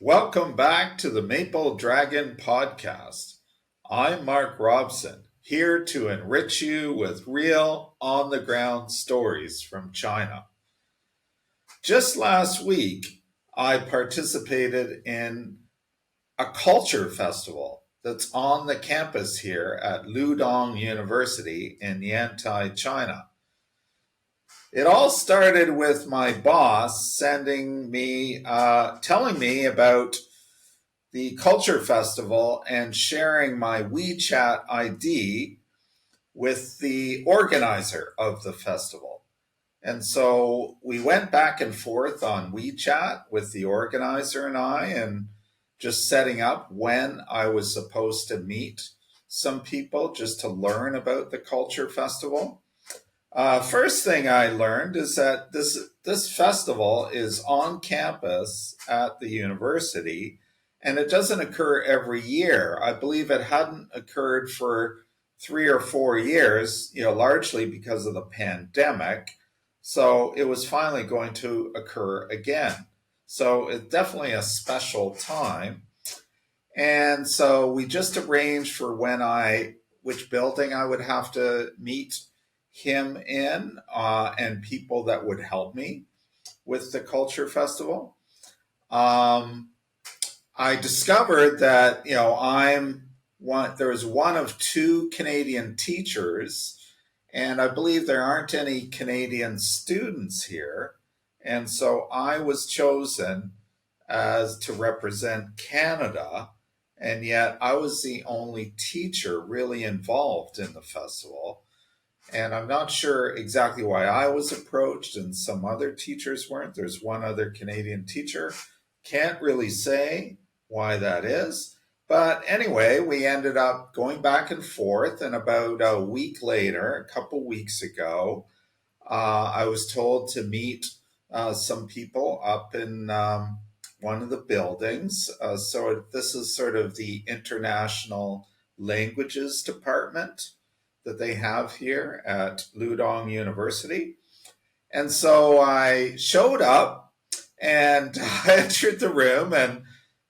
Welcome back to the Maple Dragon podcast. I'm Mark Robson, here to enrich you with real, on the ground stories from China. Just last week, I participated in a culture festival that's on the campus here at Ludong University in Yantai, China. It all started with my boss telling me about the Culture Festival and sharing my WeChat ID with the organizer of the festival. And so we went back and forth on WeChat with the organizer and I, and just setting up when I was supposed to meet some people just to learn about the Culture Festival. First thing I learned is that this festival is on campus at the university, and it doesn't occur every year. I believe it hadn't occurred for 3 or 4 years, largely because of the pandemic. So it was finally going to occur again. So it's definitely a special time. And so we just arranged for which building I would have to meet him in, and people that would help me with the Culture Festival. I discovered that there's one of two Canadian teachers, and I believe there aren't any Canadian students here, and so I was chosen as to represent Canada, and yet I was the only teacher really involved in the festival. And I'm not sure exactly why I was approached and some other teachers weren't. There's one other Canadian teacher. Can't really say why that is. But anyway, we ended up going back and forth. And about a week later, a couple weeks ago, I was told to meet some people up in one of the buildings. So this is sort of the International Languages Department that they have here at Ludong University. And so I showed up and I entered the room and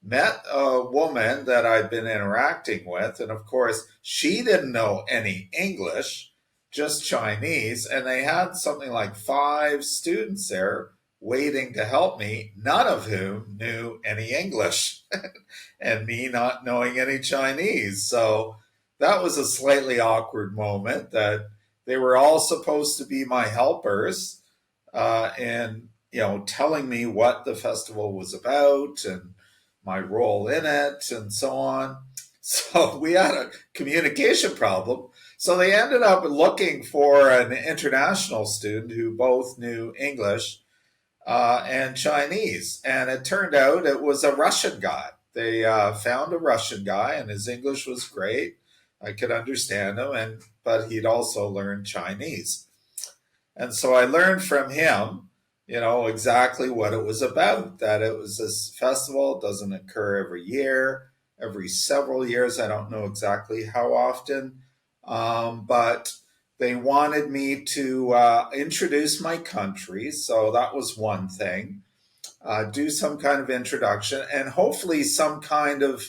met a woman that I'd been interacting with. And of course, she didn't know any English, just Chinese. And they had something like 5 students there waiting to help me, none of whom knew any English, and me not knowing any Chinese. So that was a slightly awkward moment that they were all supposed to be my helpers, and telling me what the festival was about and my role in it and so on. So we had a communication problem. So they ended up looking for an international student who both knew English and Chinese. And it turned out it was a Russian guy. They found a Russian guy, and his English was great. I could understand him, but he'd also learned Chinese. And so I learned from him, exactly what it was about, that it was this festival. It doesn't occur every year, every several years. I don't know exactly how often, but they wanted me to introduce my country. So that was one thing. Do some kind of introduction and hopefully some kind of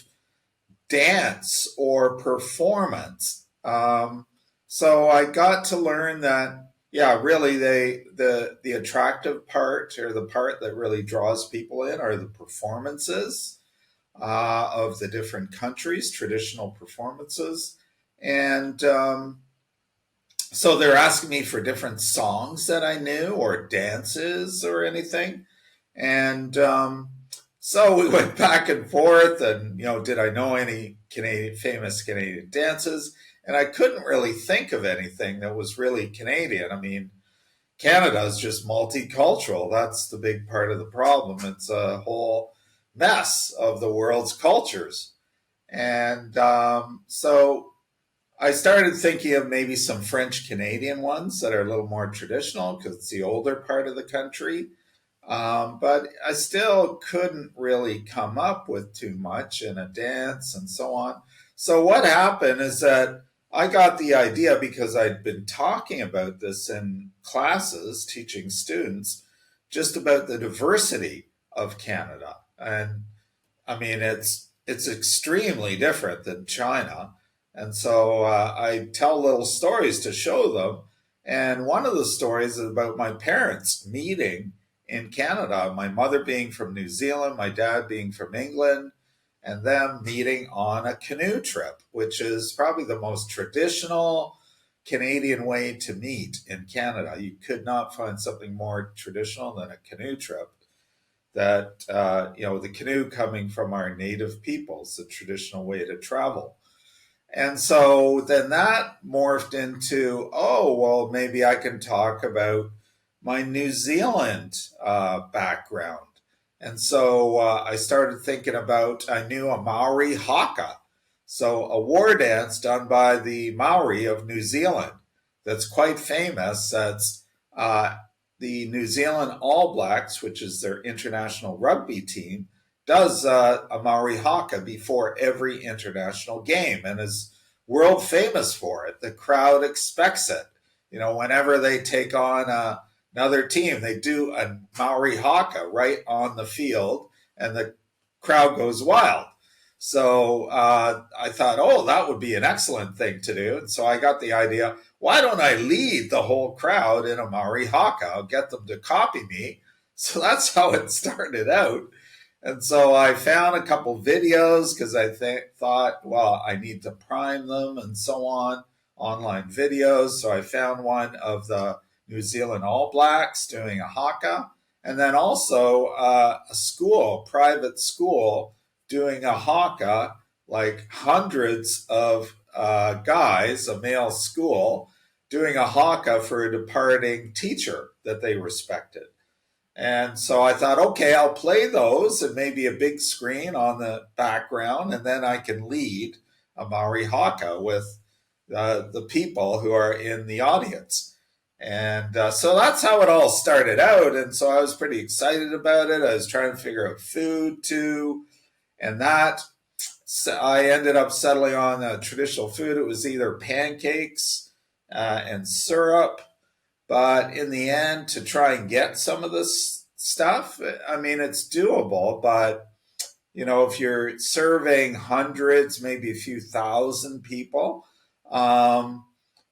dance or performance. So I got to learn that, yeah, really the attractive part, or the part that really draws people in, are the performances of the different countries, traditional performances. And so they're asking me for different songs that I knew, or dances or anything. And so we went back and forth, and did I know any famous Canadian dances? And I couldn't really think of anything that was really Canadian. I mean, Canada is just multicultural. That's the big part of the problem. It's a whole mess of the world's cultures. And so I started thinking of maybe some French Canadian ones that are a little more traditional because it's the older part of the country. But I still couldn't really come up with too much in a dance and so on. So what happened is that I got the idea, because I'd been talking about this in classes, teaching students, just about the diversity of Canada. And I mean, it's extremely different than China, and so I tell little stories to show them. And one of the stories is about my parents meeting in Canada. My mother being from New Zealand, my dad being from England, and them meeting on a canoe trip, which is probably the most traditional Canadian way to meet in Canada. You could not find something more traditional than a canoe trip that the canoe coming from our native peoples, the traditional way to travel. And so then that morphed into, oh, well, maybe I can talk about my New Zealand background. And so I started thinking about, I knew a Maori haka, so a war dance done by the Maori of New Zealand that's quite famous. That's the New Zealand All Blacks, which is their international rugby team, does a Maori haka before every international game and is world famous for it. The crowd expects it. Whenever they take on another team, they do a Maori haka right on the field, and the crowd goes wild. So I thought, oh, that would be an excellent thing to do. And so I got the idea, why don't I lead the whole crowd in a Maori haka? I'll get them to copy me. So that's how it started out. And so I found a couple videos because I thought, well, I need to prime them and so on, online videos. So I found one of the New Zealand All Blacks doing a haka, and then also a private school, doing a haka, like hundreds of guys, a male school, doing a haka for a departing teacher that they respected. And so I thought, okay, I'll play those and maybe a big screen on the background, and then I can lead a Maori haka with the people who are in the audience. And so that's how it all started out. And so I was pretty excited about it. I was trying to figure out food too. And that I ended up settling on traditional food. It was either pancakes and syrup. But in the end, to try and get some of this stuff, I mean, it's doable. But, if you're serving hundreds, maybe a few thousand people,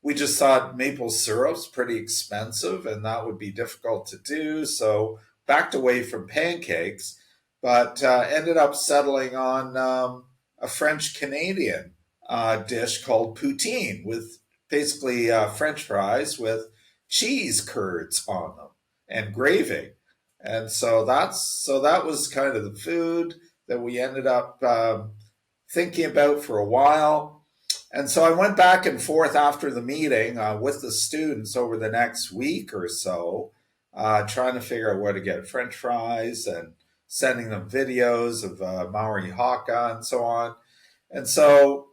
we just thought maple syrup's pretty expensive and that would be difficult to do. So backed away from pancakes, but ended up settling on a French Canadian dish called poutine, with basically French fries with cheese curds on them and gravy. And so that was kind of the food that we ended up thinking about for a while. And so I went back and forth after the meeting with the students over the next week or so, trying to figure out where to get French fries and sending them videos of Maori haka and so on. And so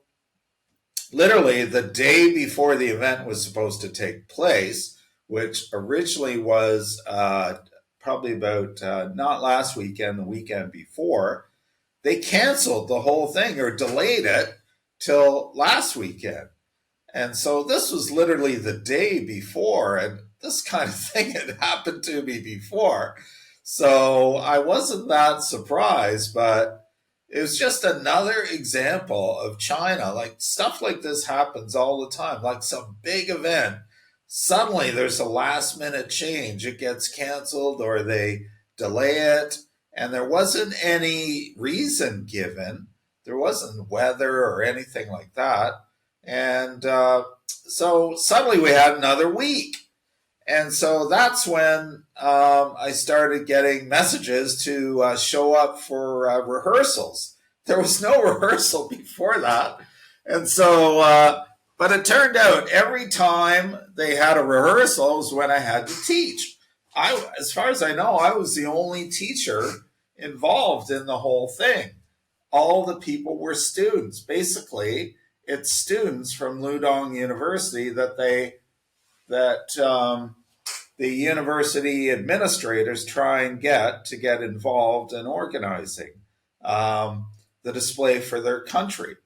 literally the day before the event was supposed to take place, which originally was probably about not last weekend, the weekend before, they canceled the whole thing or delayed it till last weekend. And so this was literally the day before, and this kind of thing had happened to me before. So I wasn't that surprised, but it was just another example of China. Like stuff like this happens all the time, like some big event. Suddenly there's a last minute change. It gets canceled or they delay it. And there wasn't any reason given. There wasn't weather or anything like that. And so suddenly we had another week. And so that's when I started getting messages to show up for rehearsals. There was no rehearsal before that. And so, but it turned out every time they had a rehearsal was when I had to teach. As far as I know, I was the only teacher involved in the whole thing. All the people were students. Basically, it's students from Ludong University that the university administrators try and get involved in organizing the display for their country.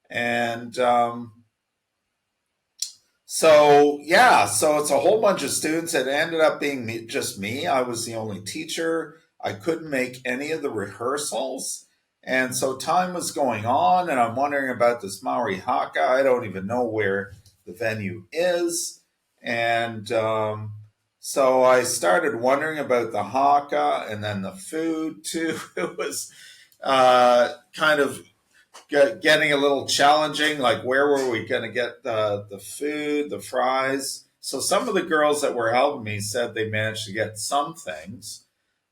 And so it's a whole bunch of students. It ended up being just me. I was the only teacher. I couldn't make any of the rehearsals. And so time was going on, and I'm wondering about this Maori haka. I don't even know where the venue is. And so I started wondering about the haka and then the food too. It was kind of getting a little challenging. Like, where were we going to get the food, the fries? So some of the girls that were helping me said they managed to get some things,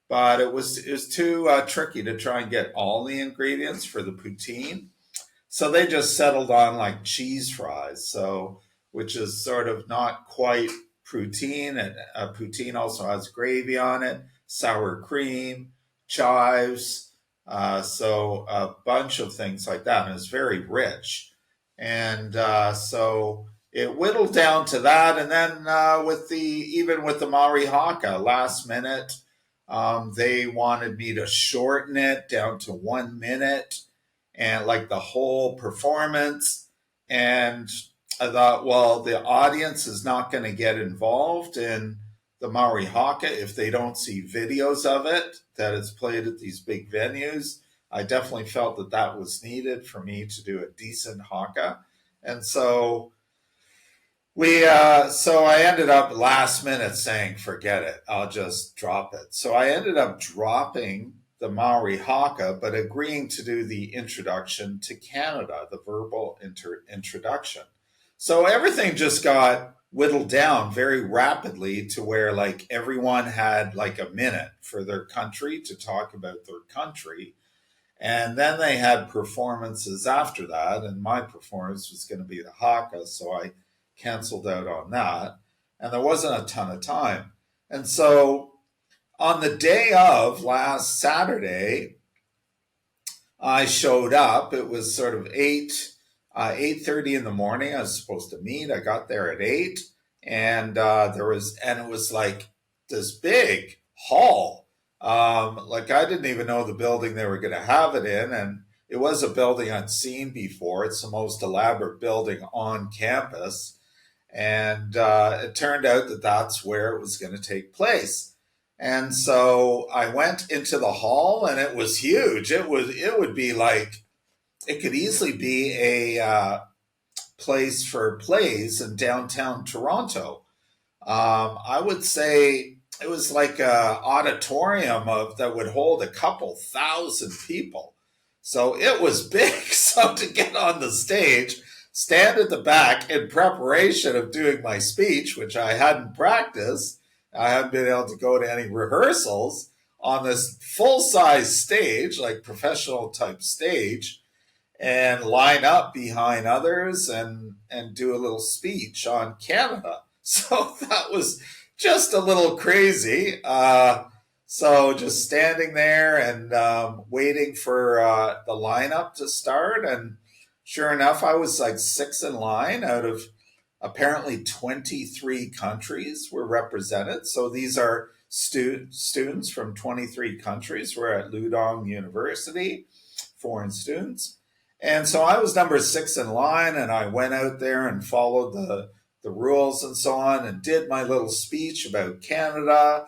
but it was too tricky to try and get all the ingredients for the poutine. So they just settled on like cheese fries, so which is sort of not quite poutine, and poutine also has gravy on it, sour cream, chives, so a bunch of things like that, and it's very rich. And so it whittled down to that, and then with the even with the Maori haka, last minute, they wanted me to shorten it down to 1 minute and like the whole performance. And I thought, well, the audience is not going to get involved in the Maori haka if they don't see videos of it, that it's played at these big venues. I definitely felt that that was needed for me to do a decent haka. And so I ended up last minute saying, forget it, I'll just drop it. So I ended up dropping the Maori haka, but agreeing to do the introduction to Canada, the verbal introduction. So everything just got whittled down very rapidly to where like everyone had like a minute for their country to talk about their country. And then they had performances after that, and my performance was going to be the haka, so I canceled out on that. And there wasn't a ton of time. And so on the day of last Saturday, I showed up. It was sort of 8:30 in the morning. I was supposed to meet. I got there at 8, and it was like this big hall. Like I didn't even know the building they were going to have it in, and it was a building I'd seen before. It's the most elaborate building on campus, and it turned out that that's where it was going to take place. And so I went into the hall, and it was huge. It would be like it could easily be a place for plays in downtown Toronto. I would say it was like a auditorium of that would hold a couple thousand people. So it was big. So to get on the stage, stand at the back in preparation of doing my speech, which I hadn't practiced, I hadn't been able to go to any rehearsals on this full size stage, like professional type stage, and line up behind others and do a little speech on Canada. So that was just a little crazy. So just standing there and waiting for the lineup to start, and sure enough, I was like six in line out of apparently 23 countries were represented. So these are students from 23 countries. We're at Ludong University, foreign students. And so I was number six in line, and I went out there and followed the rules and so on, and did my little speech about Canada,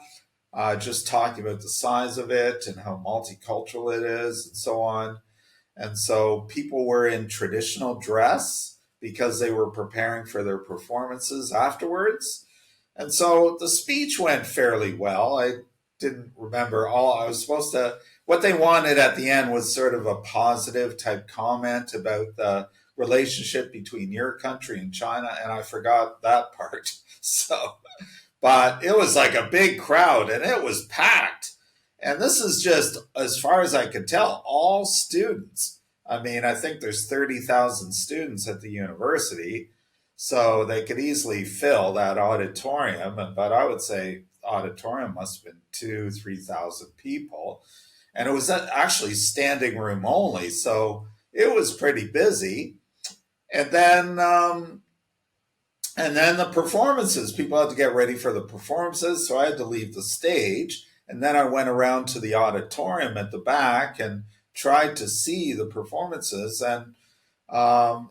just talking about the size of it and how multicultural it is and so on. And so people were in traditional dress because they were preparing for their performances afterwards. And so the speech went fairly well. I didn't remember all. I was supposed to, what they wanted at the end was sort of a positive type comment about the relationship between your country and China, and I forgot that part. So, but it was like a big crowd and it was packed. And this is just, as far as I could tell, all students. I mean, I think there's 30,000 students at the university, so they could easily fill that auditorium. But I would say auditorium must have been 3,000 people. And it was actually standing room only, so it was pretty busy. And then the performances, people had to get ready for the performances, so I had to leave the stage. And then I went around to the auditorium at the back and tried to see the performances. And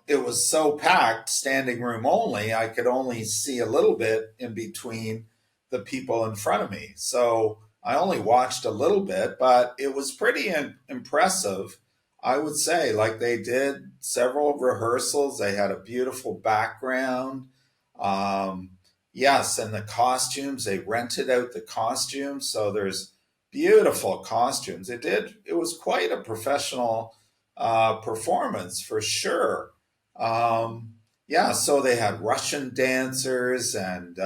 it was so packed, standing room only, I could only see a little bit in between the people in front of me. So I only watched a little bit, but it was pretty impressive I would say, like they did several rehearsals. They had a beautiful background. Um, yes, and the costumes, they rented out the costumes. So there's beautiful costumes. It was quite a professional performance for sure. Yeah, so they had Russian dancers and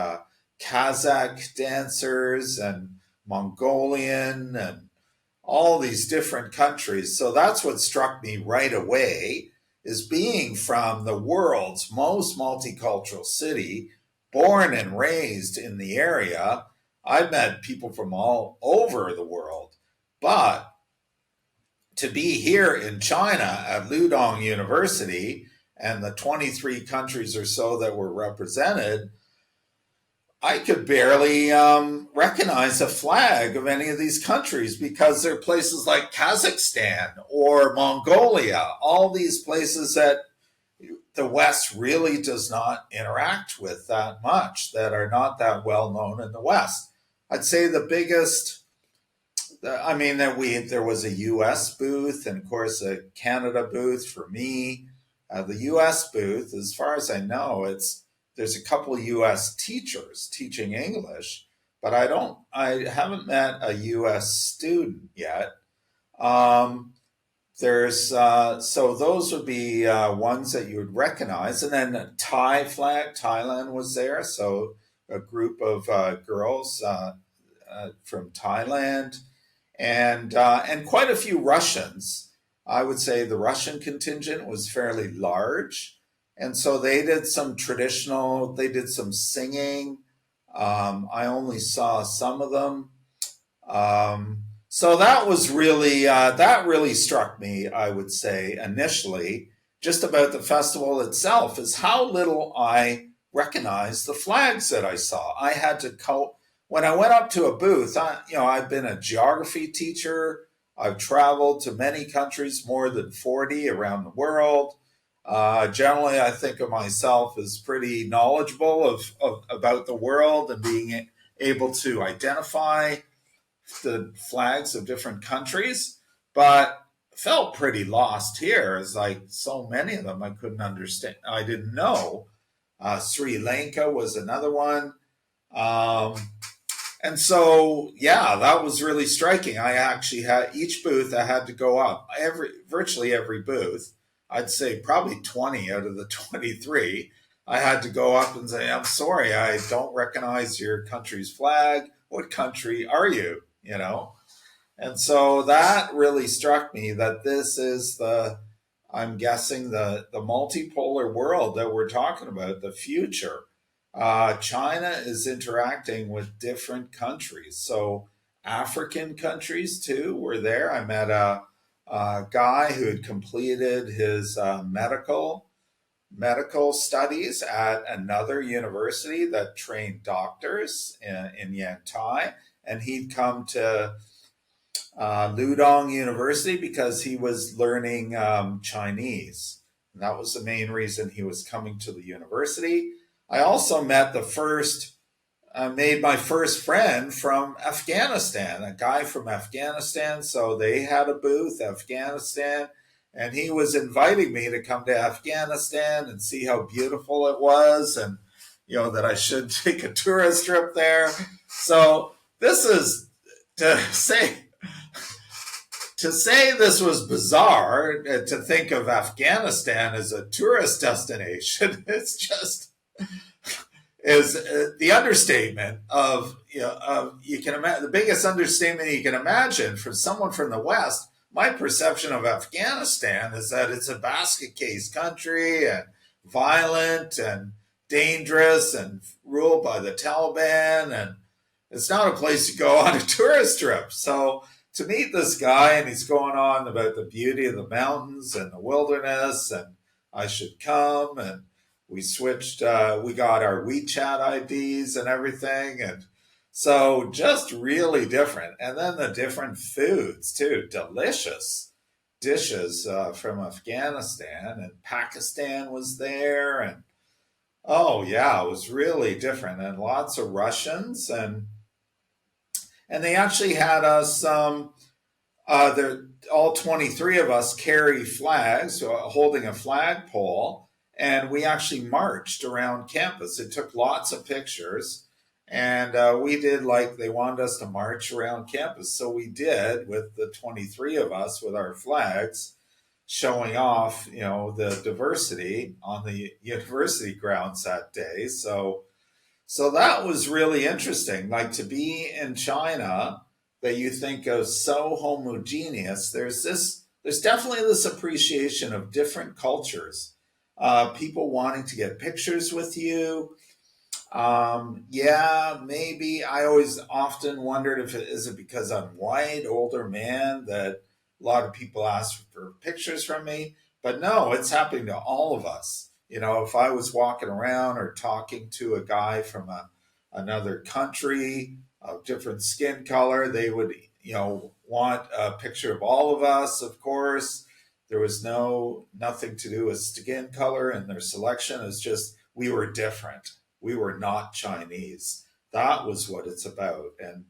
Kazakh dancers and Mongolian and all these different countries. So that's what struck me right away is being from the world's most multicultural city, born and raised in the area. I've met people from all over the world, but to be here in China at Ludong University and the 23 countries or so that were represented, I could barely recognize a flag of any of these countries because they're places like Kazakhstan or Mongolia, all these places that the West really does not interact with that much, that are not that well known in the West. I'd say the biggest, I mean, there was a U.S. booth and, of course, a Canada booth for me. The U.S. booth, as far as I know, there's a couple U.S. teachers teaching English, but I haven't met a U.S. student yet. Um, there's so those would be ones that you would recognize, and then a Thai flag. Thailand was there, so a group of girls from Thailand and quite a few Russians. I would say the Russian contingent was fairly large, and so they did some traditional. They did some singing. I only saw some of them. So that really struck me. I would say initially, just about the festival itself, is how little I recognized the flags that I saw. I had to when I went up to a booth. I've been a geography teacher. I've traveled to many countries, more than 40 around the world. Generally, I think of myself as pretty knowledgeable of about the world and being able to identify the flags of different countries, but felt pretty lost here. As like so many of them, I couldn't understand. I didn't know. Sri Lanka was another one. Um, and so, yeah, that was really striking. I actually had each booth. I had to go up virtually every booth. I'd say probably 20 out of the 23. I had to go up and say, "I'm sorry, I don't recognize your country's flag. What country are you?" And so that really struck me that this is I'm guessing, the multipolar world that we're talking about, the future. China is interacting with different countries. So African countries too were there. I met a guy who had completed his medical studies at another university that trained doctors in Yantai, and he'd come to Ludong University because he was learning Chinese. And that was the main reason he was coming to the university. I also made my first friend from Afghanistan, a guy from Afghanistan. So they had a booth, Afghanistan, and he was inviting me to come to Afghanistan and see how beautiful it was, and that I should take a tourist trip there. So this is to say this was bizarre, to think of Afghanistan as a tourist destination. It's just is the understatement of you can imagine, the biggest understatement you can imagine for someone from the West. My perception of Afghanistan is that it's a basket case country and violent and dangerous and ruled by the Taliban, and it's not a place to go on a tourist trip. So to meet this guy, and he's going on about the beauty of the mountains and the wilderness, and I should come, and we switched, we got our WeChat IDs and everything, and so just really different. And then the different foods too, delicious dishes from Afghanistan, and Pakistan was there, and oh yeah, it was really different, and lots of Russians, and they actually had us all 23 of us carry flags, holding a flagpole, and we actually marched around campus. It took lots of pictures, and we did like they wanted us to march around campus. So we did with the 23 of us with our flags showing off, the diversity on the university grounds that day. So that was really interesting. Like to be in China that you think of so homogeneous, there's definitely this appreciation of different cultures. People wanting to get pictures with you. Yeah, maybe I always often wondered if it is it because I'm white, older man that a lot of people ask for pictures from me. But no, it's happening to all of us. If I was walking around or talking to a guy from another country of different skin color, they would, want a picture of all of us, of course. There was nothing to do with skin color in their selection. It's just we were different. We were not Chinese. That was what it's about. And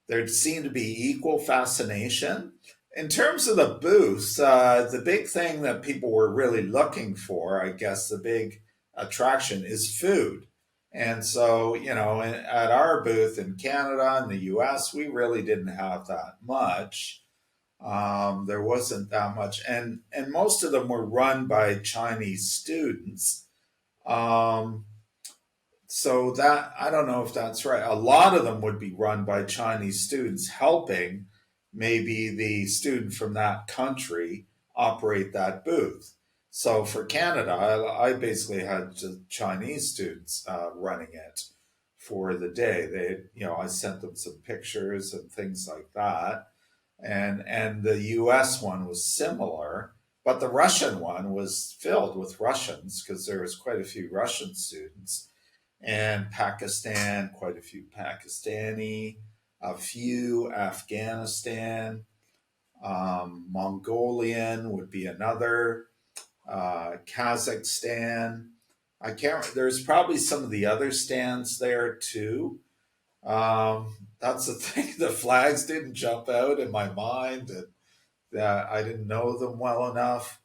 there seemed to be equal fascination. In terms of the booths, the big thing that people were really looking for, I guess the big attraction is food. And so, at our booth in Canada and the US, we really didn't have that much. There wasn't that much. And most of them were run by Chinese students. Um, so that I don't know if that's right. A lot of them would be run by Chinese students helping maybe the student from that country operate that booth. So for Canada, I basically had the Chinese students running it for the day. I sent them some pictures and things like that, and the U.S. one was similar, but the Russian one was filled with Russians because there was quite a few Russian students, and Pakistan, quite a few Pakistani, a few Afghanistan, Mongolian would be another, Kazakhstan. I can't. There's probably some of the other stands there too. That's the thing. The flags didn't jump out in my mind, and that I didn't know them well enough.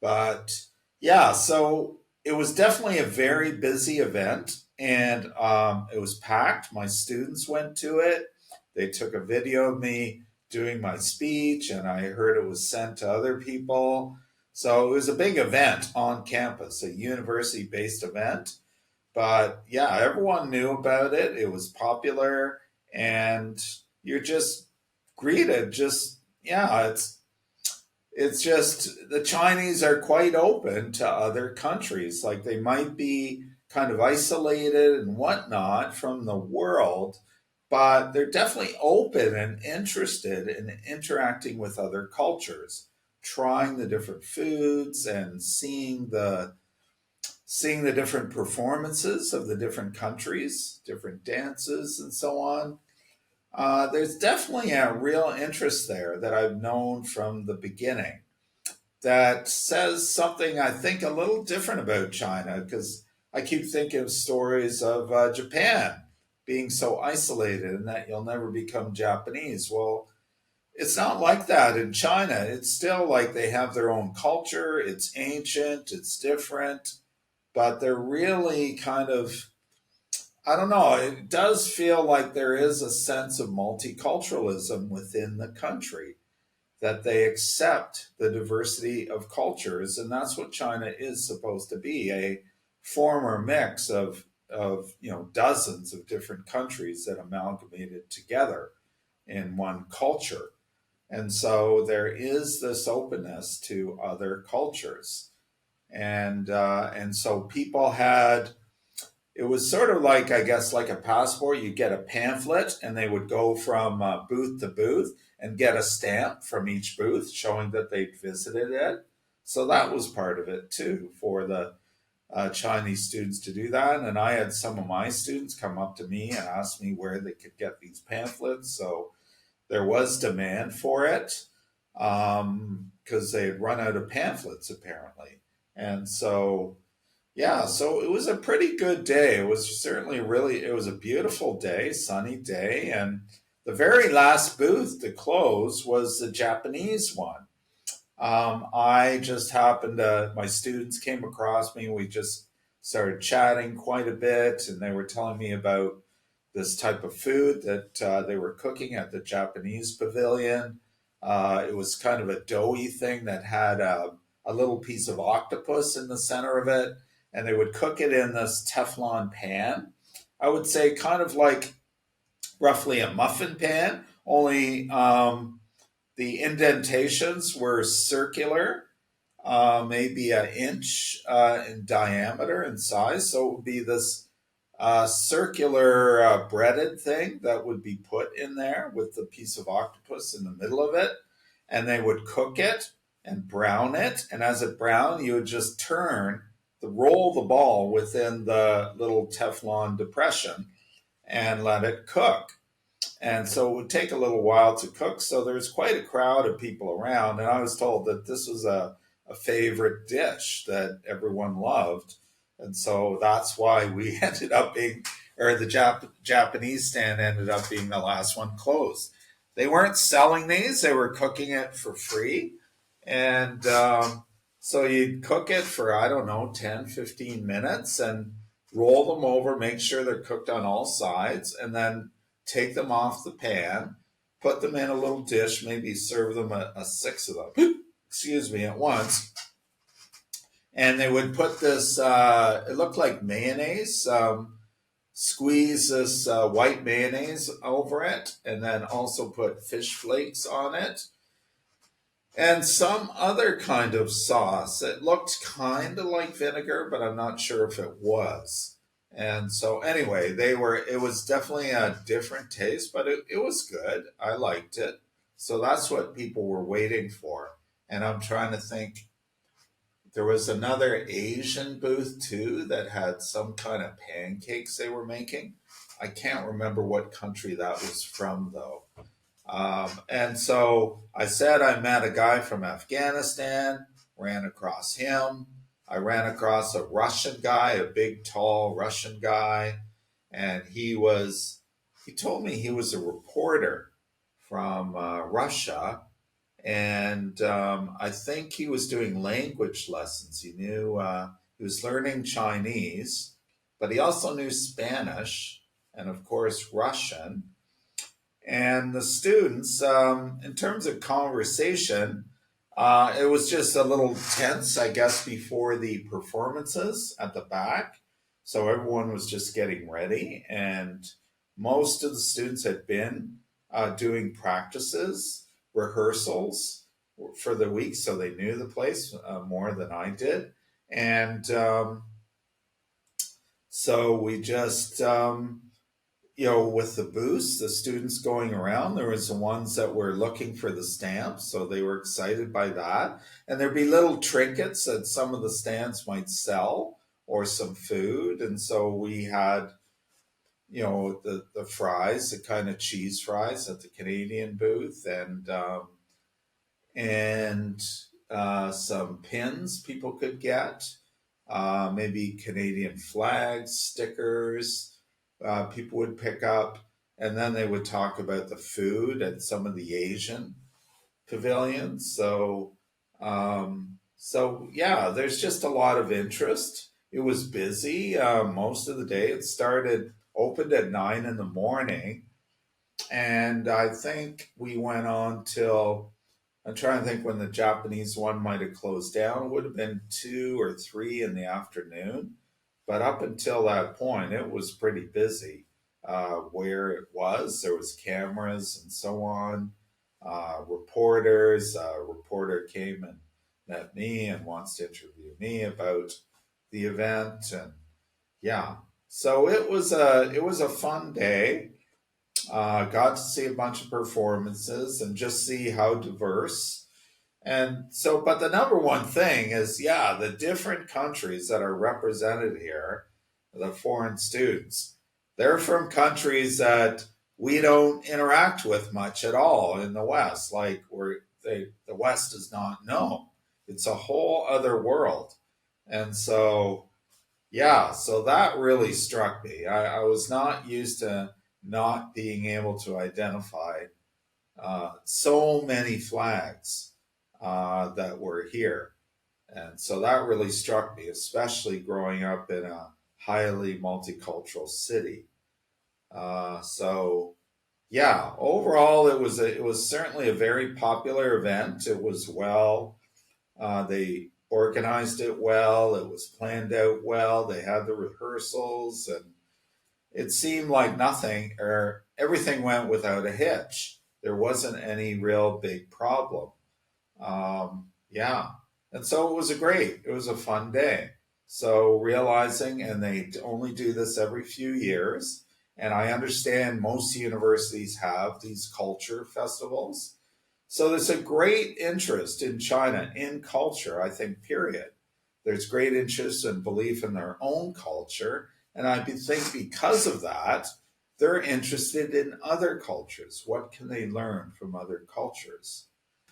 But yeah, so it was definitely a very busy event, and it was packed. My students went to it. They took a video of me doing my speech, and I heard it was sent to other people. So it was a big event on campus, a university based event. But yeah, everyone knew about it. It was popular, and you're just greeted. Just, yeah, it's just the Chinese are quite open to other countries. Like they might be kind of isolated and whatnot from the world, but they're definitely open and interested in interacting with other cultures, trying the different foods and seeing the different performances of the different countries, different dances, and so on. There's definitely a real interest there that I've known from the beginning that says something I think a little different about China because I keep thinking of stories of Japan being so isolated and that you'll never become Japanese. Well, it's not like that in China. It's still like they have their own culture, it's ancient, it's different, but they're really kind of, I don't know, it does feel like there is a sense of multiculturalism within the country that they accept the diversity of cultures, and that's what China is supposed to be, a former mix of dozens of different countries that amalgamated together in one culture. And so there is this openness to other cultures, and so people had, it was sort of like, I guess, like a passport. You get a pamphlet, and they would go from booth to booth and get a stamp from each booth showing that they'd visited it. So that was part of it too for the Chinese students to do that. And I had some of my students come up to me and ask me where they could get these pamphlets. So there was demand for it because they had run out of pamphlets apparently. And so yeah, so it was a pretty good day. It was certainly really, it was a beautiful day, sunny day, and The very last booth to close was the Japanese one. I just happened to, my students came across me. We just started chatting quite a bit, and they were telling me about this type of food that they were cooking at the Japanese pavilion. It was kind of a doughy thing that had a little piece of octopus in the center of it, and they would cook it in this Teflon pan. I would say kind of like roughly a muffin pan, only the indentations were circular, maybe an inch in diameter and size. So it would be this circular breaded thing that would be put in there with the piece of octopus in the middle of it. And they would cook it and brown it. And as it browned, you would just roll the ball within the little Teflon depression and let it cook. And so it would take a little while to cook. So there's quite a crowd of people around. And I was told that this was a favorite dish that everyone loved. And so that's why we ended up being, or the Japanese stand ended up being the last one closed. They weren't selling these, they were cooking it for free. And so you'd cook it for, I don't know, 10, 15 minutes and roll them over, make sure they're cooked on all sides, and then take them off the pan, put them in a little dish, maybe serve them a six of them, excuse me, at once. And they would put this, it looked like mayonnaise, squeeze this white mayonnaise over it, and then also put fish flakes on it, and some other kind of sauce. It looked kind of like vinegar, but I'm not sure if it was. And so anyway, it was definitely a different taste, but it was good. I liked it. So that's what people were waiting for. And I'm trying to think, there was another Asian booth too that had some kind of pancakes they were making. I can't remember what country that was from though. And so I said I met a guy from Afghanistan, ran across him. I ran across a Russian guy, a big, tall Russian guy, and he told me he was a reporter from Russia, and I think he was doing language lessons. He was learning Chinese, but he also knew Spanish and, of course, Russian. And the students, in terms of conversation, it was just a little tense, I guess, before the performances at the back. So everyone was just getting ready, and most of the students had been doing practices, rehearsals for the week, so they knew the place more than I did. And so we just with the booths, the students going around, there was the ones that were looking for the stamps, so they were excited by that. And there'd be little trinkets that some of the stands might sell or some food. And so we had, the fries, the kind of cheese fries at the Canadian booth, and some pins people could get, maybe Canadian flags, stickers people would pick up, and then they would talk about the food at some of the Asian pavilions. So yeah, there's just a lot of interest. It was busy most of the day. Opened at 9 in the morning, and I think we went on till, I'm trying to think when the Japanese one might have closed down. It would have been 2 or 3 in the afternoon. But up until that point, it was pretty busy. Where it was, there was cameras and so on, reporters. A reporter came and met me and wants to interview me about the event, and yeah. So it was a fun day. Got to see a bunch of performances and just see how diverse. And so, but the number one thing is, yeah, the different countries that are represented here, the foreign students, they're from countries that we don't interact with much at all in the West. Like the West does not know. It's a whole other world. And so, yeah, so that really struck me. I was not used to not being able to identify so many flags that were here. And so that really struck me, especially growing up in a highly multicultural city. So yeah, overall, it was certainly a very popular event. It was well, they organized it well. It was planned out well. They had the rehearsals, and it seemed like nothing or everything went without a hitch. There wasn't any real big problem. Yeah. And so it was a fun day. So realizing, and they only do this every few years, and I understand most universities have these culture festivals. So there's a great interest in China in culture, I think, period. There's great interest and belief in their own culture. And I think because of that, they're interested in other cultures. What can they learn from other cultures?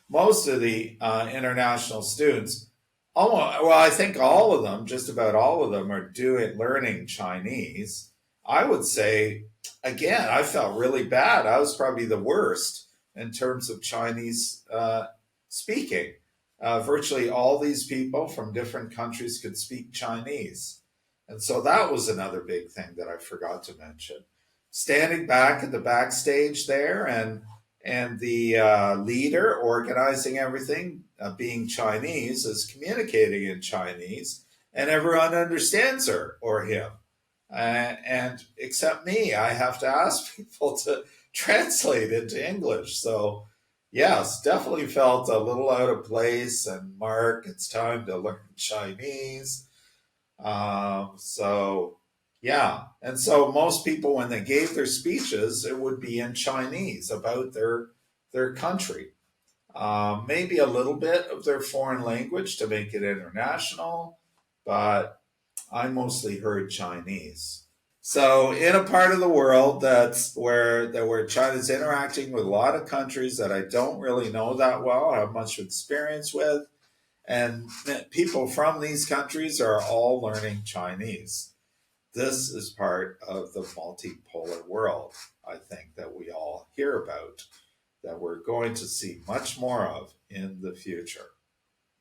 Most of the international students, almost, well, I think all of them, just about all of them, are learning Chinese. I would say, again, I felt really bad. I was probably the worst in terms of Chinese speaking. Virtually all these people from different countries could speak Chinese. And so that was another big thing that I forgot to mention. Standing back at the backstage there, and the leader organizing everything, being Chinese, is communicating in Chinese, and everyone understands her or him. And except me, I have to ask people to translate into English. So, yes, definitely felt a little out of place. And Mark, it's time to learn Chinese. So, yeah. And so most people, when they gave their speeches, it would be in Chinese about their country. Maybe a little bit of their foreign language to make it international, but I mostly heard Chinese. So, in a part of the world where China's interacting with a lot of countries that I don't really know that well, have much experience with, and people from these countries are all learning Chinese. This is part of the multipolar world, I think, that we all hear about, that we're going to see much more of in the future.